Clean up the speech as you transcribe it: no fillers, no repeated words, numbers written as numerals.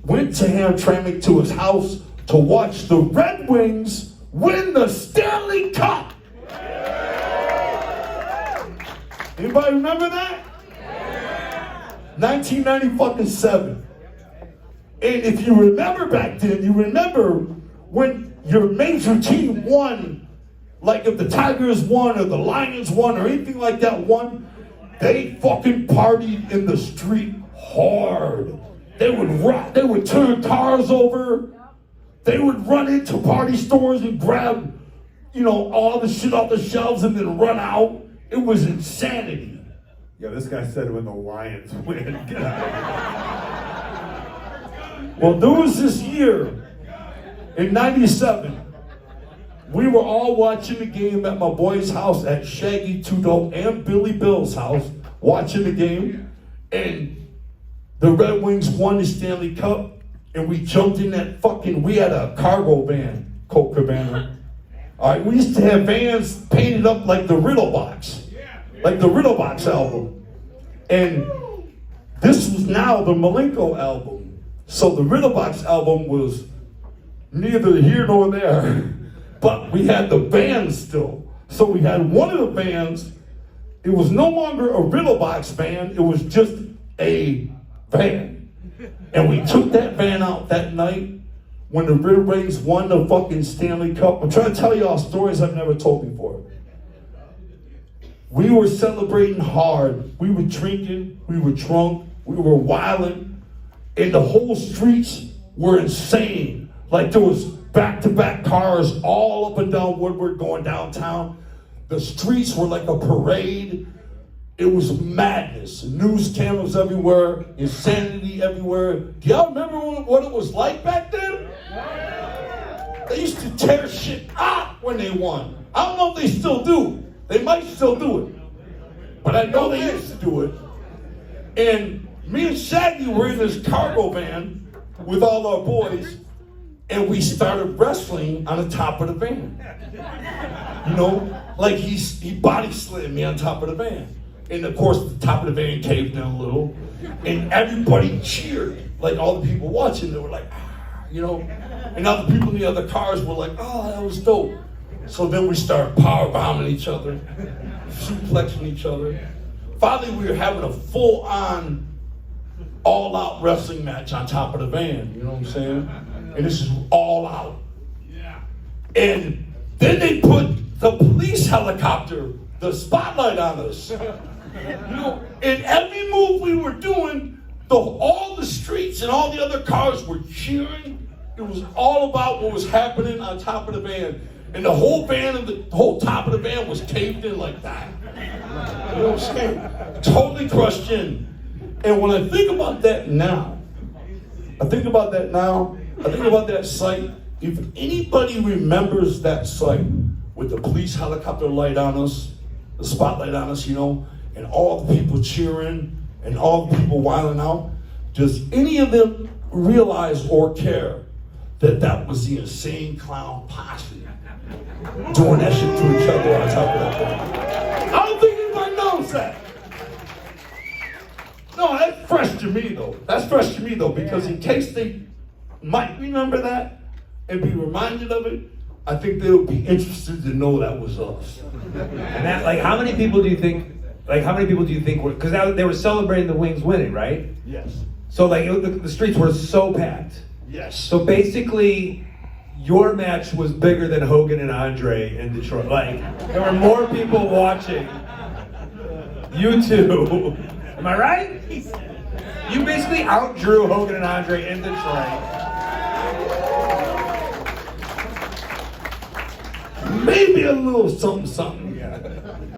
went to Hamtramck to his house to watch the Red Wings win the Stanley Cup. Anybody remember that? 1997. And if you remember back then, you remember when your major team won, like if the Tigers won or the Lions won or anything like that won, they fucking partied in the street hard. They would rock, they would turn cars over. They would run into party stores and grab, all the shit off the shelves and then run out. It was insanity. Yeah, this guy said when the Lions win. Well, there was this year in 97. We were all watching the game at my boy's house at Shaggy, Two-Dope, and Billy Bill's house, watching the game. And the Red Wings won the Stanley Cup. And we jumped in that we had a cargo van, Colt Cabana. All right, we used to have vans painted up like the Riddle Box. Like the Riddle Box album. And this was now the Malenko album. So the Riddle Box album was neither here nor there. But we had the van still. So we had one of the vans. It was no longer a Riddle Box van. It was just a van. And we took that van out that night when the Red Wings won the fucking Stanley Cup. I'm trying to tell y'all stories I've never told before. We were celebrating hard. We were drinking. We were drunk. We were wilding. And the whole streets were insane. Like there was back-to-back cars all up and down Woodward going downtown. The streets were like a parade. It was madness. News cameras everywhere. Insanity everywhere. Do y'all remember what it was like back then? They used to tear shit up when they won. I don't know if they still do. They might still do it. But I know they used to do it. And me and Shaggy were in this cargo van with all our boys, and we started wrestling on the top of the van. Like he body slammed me on top of the van. And of course, the top of the van caved down a little, and everybody cheered. Like all the people watching, they were like, and other people in the other cars were like, oh, that was dope. So then we started power bombing each other, suplexing each other. Finally, we were having a full-on, all-out wrestling match on top of the van. You know what I'm saying? And this is all out. And then they put the police helicopter, the spotlight on us. And every move we were doing, all the streets and all the other cars were cheering. It was all about what was happening on top of the van. And the whole van and the whole top of the van was caved in like that. You know what I'm saying? Totally crushed in. And when I think about that now, I think about that sight. If anybody remembers that sight with the police helicopter light on us, the spotlight on us, and all the people cheering and all the people wilding out, does any of them realize or care that that was the Insane Clown Posse doing that shit to each other on top of that thing? I don't think anybody knows that. No, that's fresh to me though. Because in case they might remember that and be reminded of it, I think they'll be interested to know that was us. And that, how many people do you think were, because they were celebrating the Wings winning, right? Yes. So the streets were so packed. Yes. So basically, your match was bigger than Hogan and Andre in Detroit. There were more people watching you two. Am I right? You basically outdrew Hogan and Andre in Detroit. Maybe a little something.